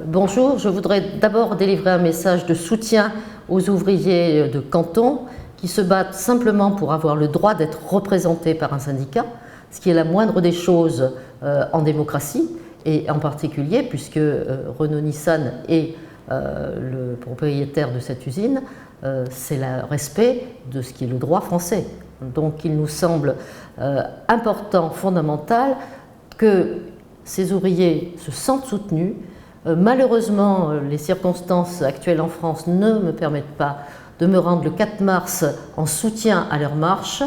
Bonjour, je voudrais d'abord délivrer un message de soutien aux ouvriers de Canton qui se battent simplement pour avoir le droit d'être représentés par un syndicat, ce qui est la moindre des choses en démocratie, et en particulier puisque Renault-Nissan est le propriétaire de cette usine, c'est le respect de ce qui est le droit français. Donc il nous semble important, fondamental, que ces ouvriers se sentent soutenus. Malheureusement, les circonstances actuelles en France ne me permettent pas de me rendre le 4 mars en soutien à leur marche,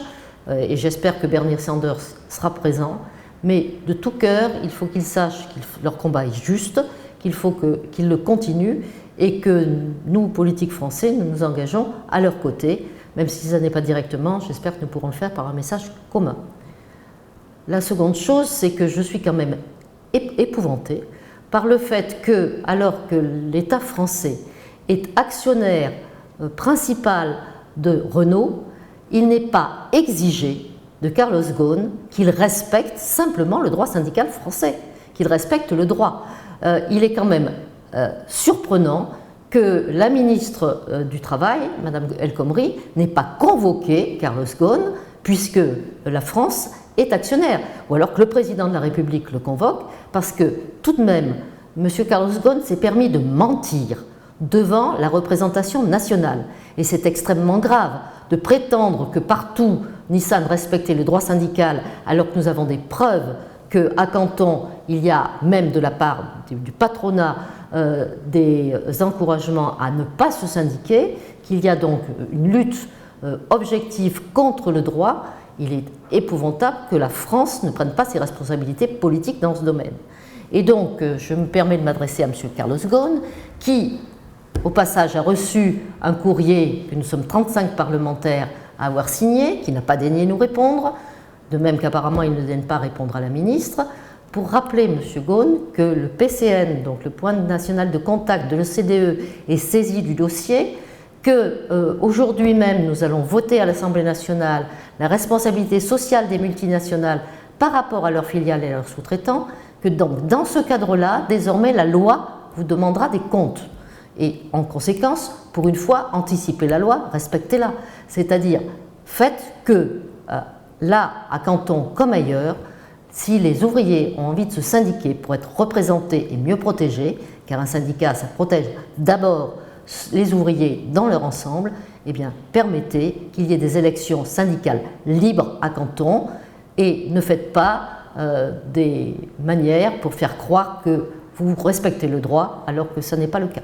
et j'espère que Bernie Sanders sera présent. Mais de tout cœur, il faut qu'ils sachent que leur combat est juste, qu'il faut qu'ils le continuent et que nous, politiques français, nous nous engageons à leur côté, même si ça n'est pas directement, j'espère que nous pourrons le faire par un message commun. La seconde chose, c'est que je suis quand même épouvantée par le fait que, alors que l'État français est actionnaire principal de Renault, il n'est pas exigé de Carlos Ghosn qu'il respecte simplement le droit syndical français, qu'il respecte le droit. Il est quand même surprenant que la ministre du Travail, Mme El Khomri, n'ait pas convoqué Carlos Ghosn, puisque la France est actionnaire, ou alors que le président de la République le convoque, parce que tout de même, M. Carlos Ghosn s'est permis de mentir devant la représentation nationale. Et c'est extrêmement grave de prétendre que partout Nissan respectait le droit syndical, alors que nous avons des preuves qu'à Canton, il y a même de la part du patronat des encouragements à ne pas se syndiquer, qu'il y a donc une lutte objective contre le droit. Il est épouvantable que la France ne prenne pas ses responsabilités politiques dans ce domaine. Et donc, je me permets de m'adresser à M. Carlos Ghosn, qui, au passage, a reçu un courrier que nous sommes 35 parlementaires à avoir signé, qui n'a pas daigné nous répondre, de même qu'apparemment il ne daigne pas répondre à la ministre, pour rappeler, M. Ghosn, que le PCN, donc le point national de contact de l'OCDE, est saisi du dossier, qu'aujourd'hui même nous allons voter à l'Assemblée nationale la responsabilité sociale des multinationales par rapport à leurs filiales et à leurs sous-traitants, que donc dans ce cadre-là, désormais la loi vous demandera des comptes. Et en conséquence, pour une fois, anticipez la loi, respectez-la. C'est-à-dire, faites que là, à Canton comme ailleurs, si les ouvriers ont envie de se syndiquer pour être représentés et mieux protégés, car un syndicat, ça protège d'abord les ouvriers dans leur ensemble, eh bien, permettez qu'il y ait des élections syndicales libres à Canton et ne faites pas des manières pour faire croire que vous respectez le droit alors que ce n'est pas le cas.